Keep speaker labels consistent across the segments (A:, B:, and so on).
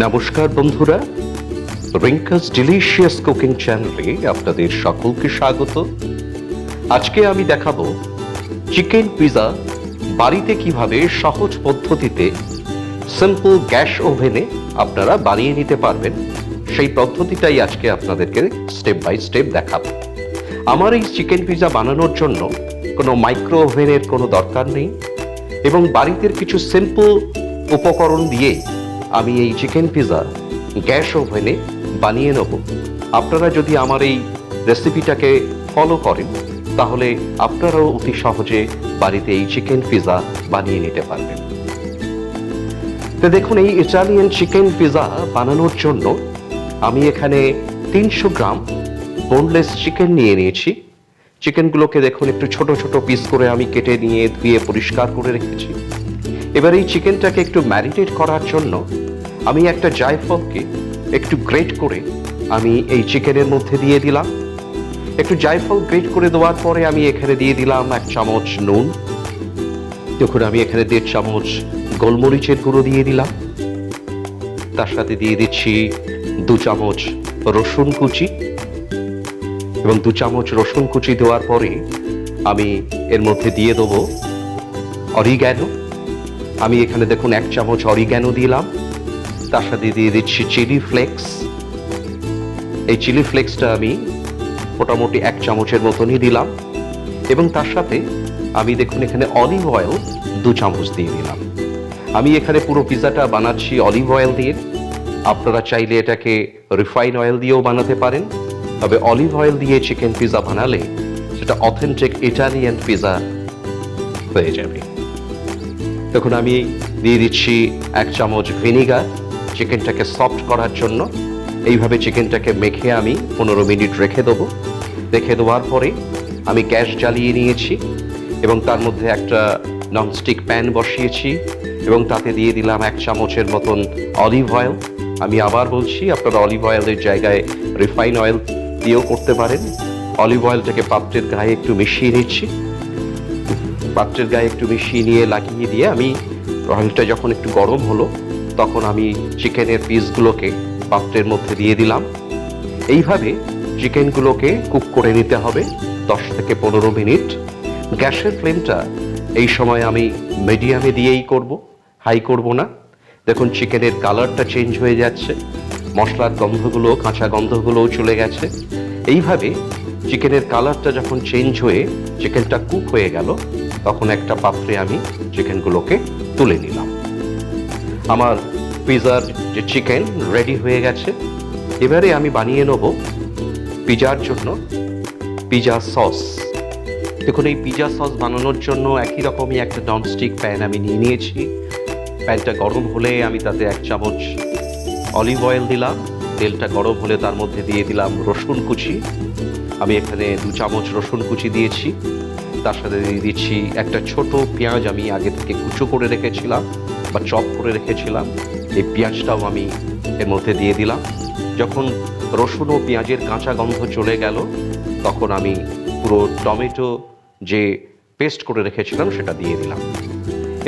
A: নমস্কার বন্ধুরা, রিঙ্কাস delicious cooking চ্যানেলে আপনাদের সকলকে স্বাগত। আজকে আমি দেখাবো চিকেন পিৎজা বাড়িতে কিভাবে সহজ পদ্ধতিতে সিম্পল গ্যাস ওভেনে আপনারা বানিয়ে নিতে পারবেন। সেই পদ্ধতিটাই আজকে আপনাদেরকে স্টেপ বাই স্টেপ দেখাবো। আমার এই চিকেন পিৎজা বানানোর জন্য কোনো মাইক্রো ওভেনের কোনো দরকার নেই এবং বাড়িতে কিছু সিম্পল উপকরণ দিয়ে আমি এই চিকেন পিৎজা গ্যাস ওভেনে বানিয়ে নেব। আপনারা যদি আমার এই রেসিপিটাকে ফলো করেন তাহলে আপনারাও অতি সহজে বাড়িতে এই চিকেন পিৎজা বানিয়ে নিতে পারবেন। তো দেখুন, এই ইটালিয়ান চিকেন পিৎজা বানানোর জন্য আমি এখানে 300 গ্রাম বোনলেস চিকেন নিয়ে নিয়েছি। চিকেনগুলোকে দেখুন একটু ছোট ছোট পিস করে আমি কেটে নিয়ে ধুয়ে পরিষ্কার করে রেখেছি। এবার এই চিকেনটাকে একটু ম্যারিনেট করার জন্য আমি একটা জায়ফলকে একটু গ্রেট করে আমি এই চিকেনের মধ্যে দিয়ে দিলাম। একটু জায়ফল গ্রেট করে দেওয়ার পরে আমি এখানে দিয়ে দিলাম 1 চামচ নুন। দেখুন, আমি এখানে 1.5 চামচ গোলমরিচের গুঁড়ো দিয়ে দিলাম। তার সাথে দিয়ে দিচ্ছি 2 চামচ রসুন কুচি এবং 2 চামচ রসুন কুচি দেওয়ার পরে আমি এর মধ্যে দিয়ে দেবো অরিগ্যানো। আমি এখানে দেখুন 1 চামচ অরিগ্যানো দিলাম। তার সাথে দিয়ে দিচ্ছি চিলি ফ্লেক্স। এই চিলি ফ্লেক্সটা আমি মোটামুটি 1 চামচের মতনই দিলাম এবং তার সাথে আমি দেখুন এখানে অলিভ অয়েল 2 চামচ দিয়ে দিলাম। আমি এখানে পুরো পিৎজাটা বানাচ্ছি অলিভ অয়েল দিয়ে। আপনারা চাইলে এটাকে রিফাইন অয়েল দিয়েও বানাতে পারেন, তবে অলিভ অয়েল দিয়ে চিকেন পিৎজা বানালে সেটা অথেন্টিক ইটালিয়ান পিৎজা হয়ে যাবে। দেখুন, আমি দিয়ে দিচ্ছি 1 চামচ ভিনিগার চিকেনটাকে সফট করার জন্য। এইভাবে চিকেনটাকে মেখে আমি 15 মিনিট রেখে দেবো। রেখে দেওয়ার পরে আমি গ্যাস জ্বালিয়ে নিয়েছি এবং তার মধ্যে একটা ননস্টিক প্যান বসিয়েছি এবং তাতে দিয়ে দিলাম 1 চামচের মতন অলিভ অয়েল। আমি আবার বলছি, আপনারা অলিভ অয়েলের জায়গায় রিফাইন অয়েল দিয়েও করতে পারেন। অলিভ অয়েলটাকে পাত্রের গায়ে একটু মিশিয়ে নিচ্ছি। পাত্রের গায়ে একটু মিশিয়ে নিয়ে লাগিয়ে দিয়ে আমি অয়েলটা যখন একটু গরম হলো তখন আমি চিকেনের পিসগুলোকে পাত্রের মধ্যে দিয়ে দিলাম। এইভাবে চিকেনগুলোকে কুক করে নিতে হবে 10 থেকে 15 মিনিট। গ্যাসের ফ্লেমটা এই সময় আমি মিডিয়ামে দিয়েই করব, হাই করব না। দেখুন, চিকেনের কালারটা চেঞ্জ হয়ে যাচ্ছে, মশলার গন্ধগুলো, কাঁচা গন্ধগুলোও চলে গেছে। এইভাবে চিকেনের কালারটা যখন চেঞ্জ হয়ে চিকেনটা কুক হয়ে গেল তখন একটা পাত্রে আমি চিকেনগুলোকে তুলে নিলাম। আমার পিৎজার যে চিকেন রেডি হয়ে গেছে। এবারে আমি বানিয়ে নেব পিৎজার জন্য পিৎজা সস। দেখুন, এই পিৎজা সস বানানোর জন্য একই রকমই একটা ননস্টিক প্যান আমি নিয়ে নিয়েছি। প্যানটা গরম হলে আমি তাতে 1 চামচ অলিভ অয়েল দিলাম। তেলটা গরম হলে তার মধ্যে দিয়ে দিলাম রসুন কুচি। আমি এখানে 2 চামচ রসুন কুচি দিয়েছি। তার সাথে দিয়ে দিচ্ছি একটা ছোট পেঁয়াজ, আমি আগে থেকে কুচো করে রেখেছিলাম বা চপ করে রেখেছিলাম। এই পেঁয়াজটাও আমি এর মধ্যে দিয়ে দিলাম। যখন রসুন ও পেঁয়াজের কাঁচা গন্ধ চলে গেল তখন আমি পুরো টমেটো যে পেস্ট করে রেখেছিলাম সেটা দিয়ে দিলাম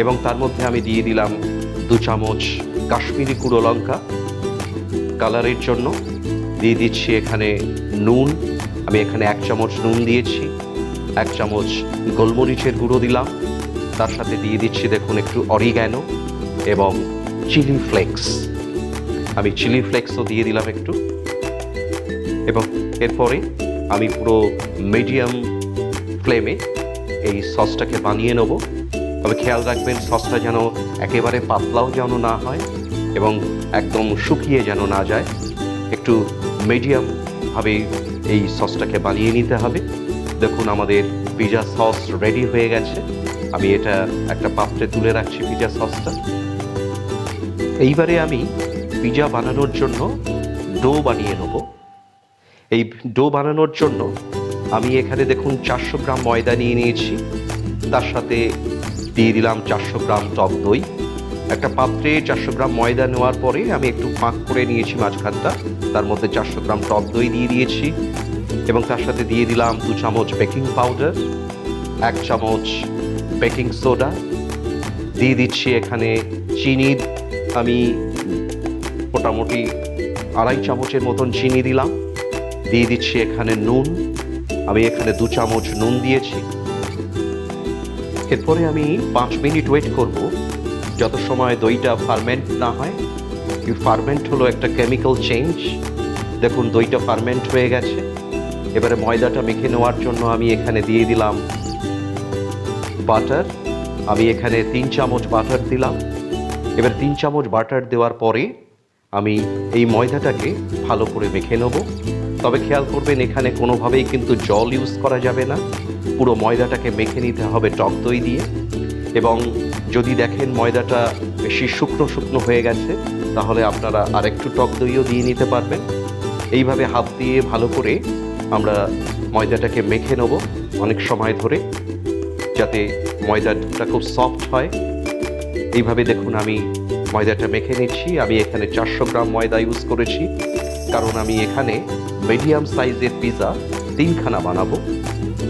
A: এবং তার মধ্যে আমি দিয়ে দিলাম 2 চামচ কাশ্মীরি গুঁড়ো লঙ্কা কালারের জন্য। দিয়ে দিচ্ছি এখানে নুন। আমি এখানে 1 চামচ নুন দিয়েছি। 1 চামচ গোলমরিচের গুঁড়ো দিলাম। তার সাথে দিয়ে দিচ্ছি দেখুন একটু অরিগ্যানো এবং চিলি ফ্লেক্স। আমি চিলি ফ্লেক্সও দিয়ে দিলাম একটু এবং এরপরে আমি পুরো মিডিয়াম ফ্লেমে এই সসটাকে বানিয়ে নেব। তবে খেয়াল রাখবেন সসটা যেন একেবারে পাতলাও যেন না হয় এবং একদম শুকিয়ে যেন না যায়। একটু মিডিয়ামভাবে এই সসটাকে বানিয়ে নিতে হবে। দেখুন, আমাদের পিৎজা সস রেডি হয়ে গেছে। আমি এটা একটা পাত্রে তুলে রাখছি পিৎজা সসটা। এইবারে আমি পিৎজা বানানোর জন্য ডো বানিয়ে নেব। এই ডো বানানোর জন্য আমি এখানে দেখুন 400 গ্রাম ময়দা নিয়ে নিয়েছি। তার সাথে দিয়ে দিলাম 400 গ্রাম টক দই। একটা পাত্রে 400 গ্রাম ময়দা নেওয়ার পরে আমি একটু ফাঁক করে নিয়েছি মাঝখানটা। তার মধ্যে 400 গ্রাম টক দই দিয়ে দিয়েছি এবং তার সাথে দিয়ে দিলাম 2 চামচ বেকিং পাউডার, 1 চামচ বেকিং সোডা, দিয়ে দিচ্ছি এখানে চিনি। আমি মোটামুটি 2.5 চামচের মতন চিনি দিলাম, দিয়ে দিচ্ছি এখানে নুন, আমি এখানে 2 চামচ নুন দিয়েছি। এরপরে আমি 5 মিনিট ওয়েট করব যত সময় দইটা ফার্মেন্ট না হয়। এই ফার্মেন্ট হলো একটা কেমিক্যাল চেঞ্জ। দেখুন দইটা ফার্মেন্ট হয়ে গেছে। এবারে ময়দাটা মেখে নেওয়ার জন্য আমি এখানে দিয়ে দিলাম বাটার। আমি এখানে 3 চামচ বাটার দিলাম। এবার 3 চামচ বাটার দেওয়ার পরে আমি এই ময়দাটাকে ভালো করে মেখে নেব। তবে খেয়াল করবেন এখানে কোনোভাবেই কিন্তু জল ইউজ করা যাবে না, পুরো ময়দাটাকে মেখে নিতে হবে টক দই দিয়ে। এবং যদি দেখেন ময়দাটা বেশি শুকনো শুকনো হয়ে গেছে, তাহলে আপনারা আরেকটু টক দইও দিয়ে নিতে পারবেন। এইভাবে হাত দিয়ে ভালো করে আমরা ময়দাটাকে মেখে নেব অনেক সময় ধরে, যাতে ময়দাটা খুব সফট হয়। এইভাবে দেখুন আমি ময়দাটা মেখে নিচ্ছি। আমি এখানে 400 গ্রাম ময়দা ইউজ করেছি, কারণ আমি এখানে মিডিয়াম সাইজের পিৎজা 3খানা বানাবো,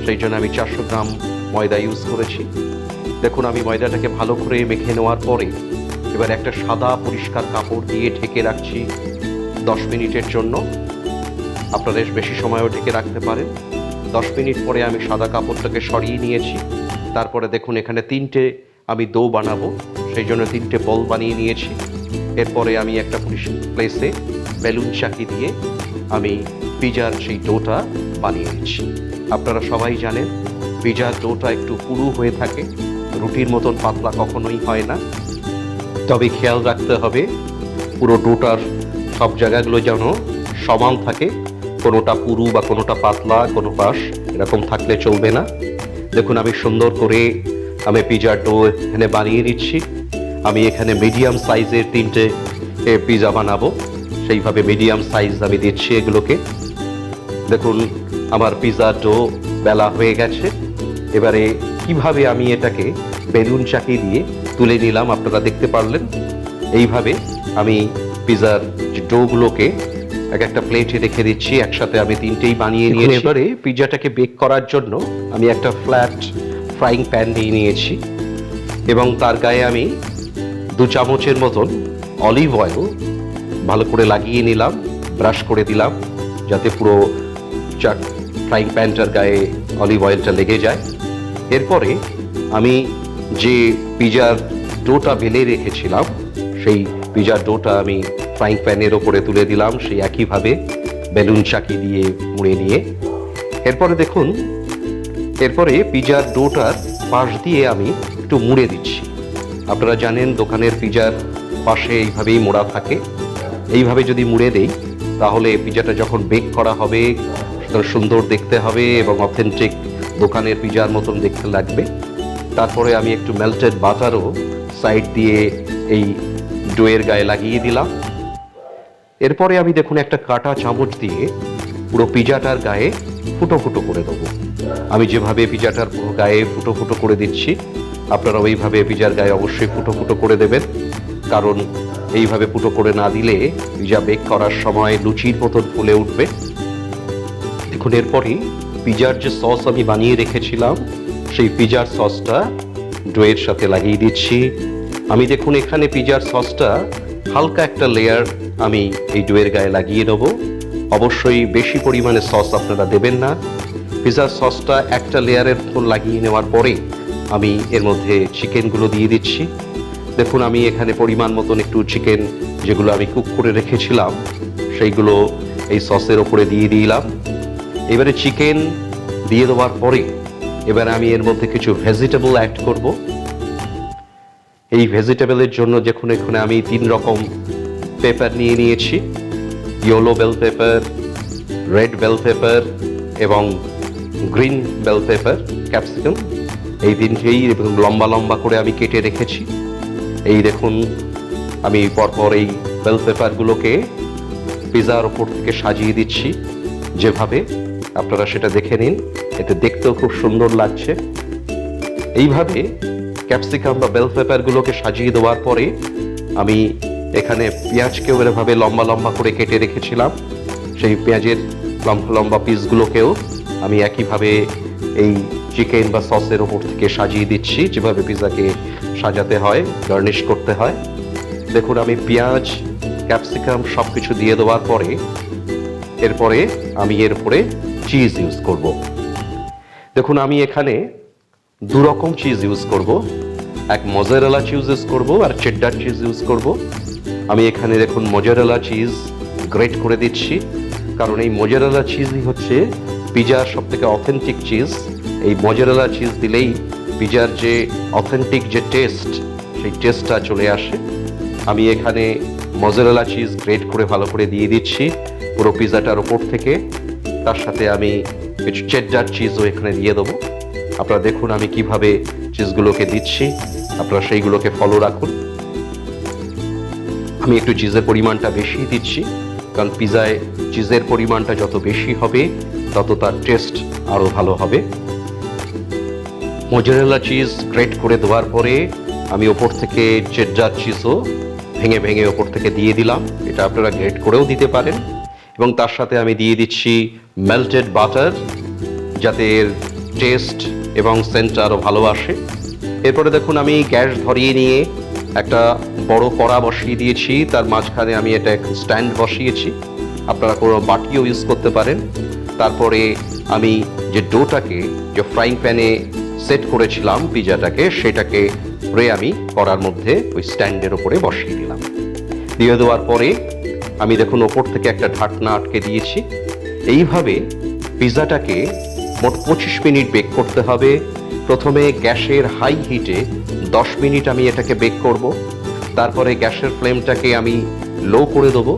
A: সেই জন্য আমি 400 গ্রাম ময়দা ইউজ করেছি। দেখুন আমি ময়দাটাকে ভালো করে মেখে নেওয়ার পরে এবার একটা সাদা পরিষ্কার কাপড় দিয়ে ঢেকে রাখছি 10 মিনিটের জন্য। আপনারা বেশি সময়ও ঢেকে রাখতে পারেন। 10 মিনিট পরে আমি সাদা কাপড়টাকে সরিয়ে নিয়েছি। তারপরে দেখুন এখানে 3টে আমি ডো বানাবো, সেই জন্য 3টে বল বানিয়ে নিয়েছি। এরপরে আমি একটা প্লেসে বেলুন চাকি দিয়ে আমি পিজার সেই ডোটা বানিয়ে নিচ্ছি। আপনারা সবাই জানেন পিজার ডোটা একটু পুরু হয়ে থাকে, রুটির মতন পাতলা কখনোই হয় না। তবে খেয়াল রাখতে হবে পুরো ডোটার সব জায়গাগুলো যেন সমান থাকে, কোনোটা পুরু বা কোনোটা পাতলা কোনো পাশ এরকম থাকলে চলবে না। দেখুন আমি সুন্দর করে আমি পিজার ডো এখানে বানিয়ে নিচ্ছি। আমি এখানে মিডিয়াম সাইজের 3টে পিজা বানাবো, সেইভাবে মিডিয়াম সাইজ আমি দিচ্ছি এগুলোকে। দেখুন আমার পিজার ডো বেলা হয়ে গেছে। এবারে কিভাবে আমি এটাকে বেলুন চাকি দিয়ে তুলে নিলাম আপনারা দেখতে পারলেন। এইভাবে আমি পিজার ডোগুলোকে এক একটা প্লেটে রেখে দিচ্ছি। একসাথে আমি 3টেই বানিয়ে নিয়েছি। এবারে পিজাটাকে বেক করার জন্য আমি একটা ফ্ল্যাট ফ্রাইং প্যান নিয়ে নিয়েছি এবং তার গায়ে আমি 2 চামচের মতন অলিভ অয়েল ভালো করে লাগিয়ে নিলাম, ব্রাশ করে দিলাম যাতে পুরো ফ্রাইং প্যানটার গায়ে অলিভ অয়েলটা লেগে যায়। এরপরে আমি যে পিজার ডোটা বেলে রেখেছিলাম সেই পিজার ডোটা আমি ফ্রাইং প্যানের ওপরে তুলে দিলাম, সেই একইভাবে বেলুন চাকি দিয়ে মুড়ে নিয়ে। এরপরে দেখুন এরপরে পিজার ডোটার পাশ দিয়ে আমি একটু মুড়ে দিচ্ছি। আপনারা জানেন দোকানের পিজার পাশে এইভাবেই মোড়া থাকে। এইভাবে যদি মুড়ে দেই তাহলে পিজাটা যখন বেক করা হবে সুন্দর দেখতে হবে এবং অথেন্টিক দোকানের পিজার মতন দেখতে লাগবে। তারপরে আমি একটু মেল্টেড বাটারও সাইড দিয়ে এই ডোয়ের গায়ে লাগিয়ে দিলাম। এরপরে আমি দেখুন একটা কাটা চামচ দিয়ে পুরো পিজাটার গায়ে ফুটো ফুটো করে দেবো। আমি যেভাবে পিজাটার পুরো গায়ে ফুটো ফুটো করে দিচ্ছি আপনারা ওইভাবে পিজার গায়ে অবশ্যই ফুটো ফুটো করে দেবেন, কারণ এইভাবে ফুটো করে না দিলে পিজা বেক করার সময় লুচির মতন ফুলে উঠবে। দেখুন এরপরই পিজার যে সস আমি বানিয়ে রেখেছিলাম সেই পিজার সসটা ডোয়ের সাথে লাগিয়ে দিচ্ছি। আমি দেখুন এখানে পিজার সসটা হালকা একটা লেয়ার আমি এই ডোয়ের গায়ে লাগিয়ে নেব। অবশ্যই বেশি পরিমাণে সস আপনারা দেবেন না। পিজার সসটা একটা লেয়ারের উপর লাগিয়ে নেওয়ার পরে আমি এর মধ্যে চিকেনগুলো দিয়ে দিচ্ছি। দেখুন আমি এখানে পরিমাণ মতন একটু চিকেন যেগুলো আমি কুক করে রেখেছিলাম সেইগুলো এই সসের ওপরে দিয়ে দিলাম। এবারে চিকেন দিয়ে দেওয়ার পরে এবারে আমি এর মধ্যে কিছু ভেজিটেবল অ্যাড করব। এই ভেজিটেবলের জন্য দেখুন এখানে আমি 3 রকম পেপার নিয়ে নিয়েছি, yellow bell pepper, red bell pepper এবং গ্রিন বেল পেপার, ক্যাপসিকাম। এই 3টেই লম্বা লম্বা করে আমি কেটে রেখেছি। এই দেখুন আমি পরপর এই বেল পেপারগুলোকে পিজার ওপর থেকে সাজিয়ে দিচ্ছি যেভাবে, আপনারা সেটা দেখে নিন, এতে দেখতেও খুব সুন্দর লাগছে। এইভাবে ক্যাপসিকাম বা বেল পেপারগুলোকে সাজিয়ে দেওয়ার পরে আমি এখানে পেঁয়াজকেও এভাবে লম্বা লম্বা করে কেটে রেখেছিলাম, সেই পেঁয়াজের লম্বা লম্বা পিসগুলোকেও আমি একইভাবে এই চিকেন বা সসের ওপর থেকে সাজিয়ে দিচ্ছি যেভাবে পিজাকে সাজাতে হয়, গার্নিশ করতে হয়। দেখুন আমি পেঁয়াজ ক্যাপসিকাম সবকিছু দিয়ে দেওয়ার পরে এরপরে আমি এর উপরে চিজ ইউজ করব। দেখুন আমি এখানে দু রকম চিজ ইউজ করব, এক মজারেলা চিজ ইউজ করব আর চেডডার চিজ ইউজ করব। আমি এখানে দেখুন মজারেলা চিজ গ্রেট করে দিচ্ছি, কারণ এই মজারেলা চিজই হচ্ছে পিজার সবথেকে অথেন্টিক চিজ। এই মজারেলা চিজ দিলেই পিজার যে অথেন্টিক যে টেস্ট, সেই টেস্টটা চলে আসে। আমি এখানে মজারেলা চিজ গ্রেট করে ভালো করে দিয়ে দিচ্ছি পুরো পিজাটার ওপর থেকে। তার সাথে আমি কিছু চেডডার চিজও এখানে দিয়ে দেবো। আপনারা দেখুন আমি কিভাবে চিজগুলোকে দিচ্ছি, আপনারা সেইগুলোকে ফলো রাখুন। আমি একটু চিজের পরিমাণটা বেশি দিচ্ছি, কারণ পিজায় চিজের পরিমাণটা যত বেশি হবে তত তার টেস্ট আরও ভালো হবে। মজারেলা চিজ গ্রেট করে দেওয়ার পরে আমি ওপর থেকে চেডডার চিজও ভেঙে ভেঙে ওপর থেকে দিয়ে দিলাম। এটা আপনারা গ্রেট করেও দিতে পারেন। এবং তার সাথে আমি দিয়ে দিচ্ছি মেল্টেড বাটার, যাতে এর টেস্ট এবং সেন্টটা আরও ভালো আসে। এরপরে দেখুন আমি গ্যাস ধরিয়ে নিয়ে একটা বড় কড়া বসিয়ে দিয়েছি, তার মাঝখানে আমি এটা স্ট্যান্ড বসিয়েছি। আপনারা কোনো বাটিও ইউজ করতে পারেন। তারপরে আমি যে ডোটাকে যে ফ্রাইং প্যানে সেট করেছিলাম পিজাটাকে, সেটাকে আমি কড়ার মধ্যে ওই স্ট্যান্ডের ওপরে বসিয়ে দিলাম। দিয়ে দেওয়ার পরে আমি দেখুন ওপর থেকে একটা ঢাকনা আটকে দিয়েছি। এইভাবে পিজাটাকে মোট 25 মিনিট বেক করতে হবে। প্রথমে গ্যাসের হাই হিটে 10 মিনিট আমি এটাকে বেক করব। তারপরে গ্যাসের ফ্লেমটাকে আমি লো করে দেবো,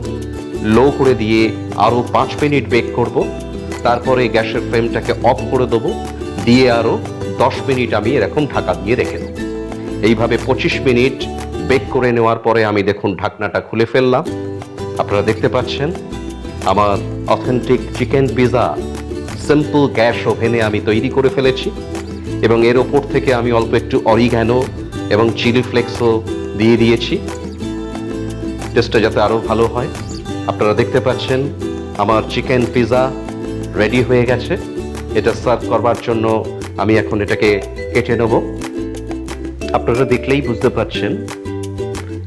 A: লো করে দিয়ে আরও 5 মিনিট বেক করব। তারপরে গ্যাসের ফ্লেমটাকে অফ করে দেবো, দিয়ে আরও 10 মিনিট আমি এরকম ঢাকা দিয়ে রেখে দেবো। এইভাবে 25 মিনিট বেক করে নেওয়ার পরে আমি দেখুন ঢাকনাটা খুলে ফেললাম। আপনারা দেখতে পাচ্ছেন আমার authentic chicken pizza simple gas ওভেনে আমি তৈরি করে ফেলেছি। এবং এর ওপর থেকে আমি অল্প একটু অরিগ্যানো এবং চিলি ফ্লেক্সও দিয়ে দিয়েছি, টেস্টটা যাতে আরও ভালো হয়। আপনারা দেখতে পাচ্ছেন আমার চিকেন পিজা রেডি হয়ে গেছে। এটা সার্ভ করবার জন্য আমি এখন এটাকে কেটে নেব। আপনারা দেখলেই বুঝতে পারছেন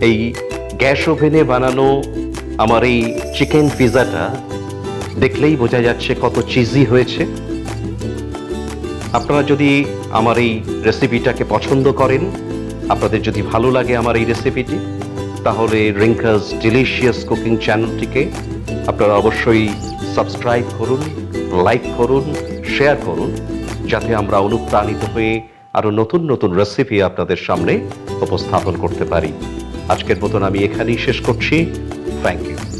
A: এই গ্যাস ওভেনে বানানো আমার এই চিকেন পিজাটা দেখলেই বোঝা যাচ্ছে কত চিজি হয়েছে। আপনারা যদি আমার এই রেসিপিটাকে পছন্দ করেন, আপনাদের যদি ভালো লাগে আমার এই রেসিপিটি, তাহলে রিঙ্কাস ডিলিশিয়াস কুকিং চ্যানেলটিকে আপনারা অবশ্যই সাবস্ক্রাইব করুন, লাইক করুন, শেয়ার করুন, যাতে আমরা অনুপ্রাণিত হয়ে আরও নতুন নতুন রেসিপি আপনাদের সামনে উপস্থাপন করতে পারি। আজকের মতন আমি এখানেই শেষ করছি। Thank you.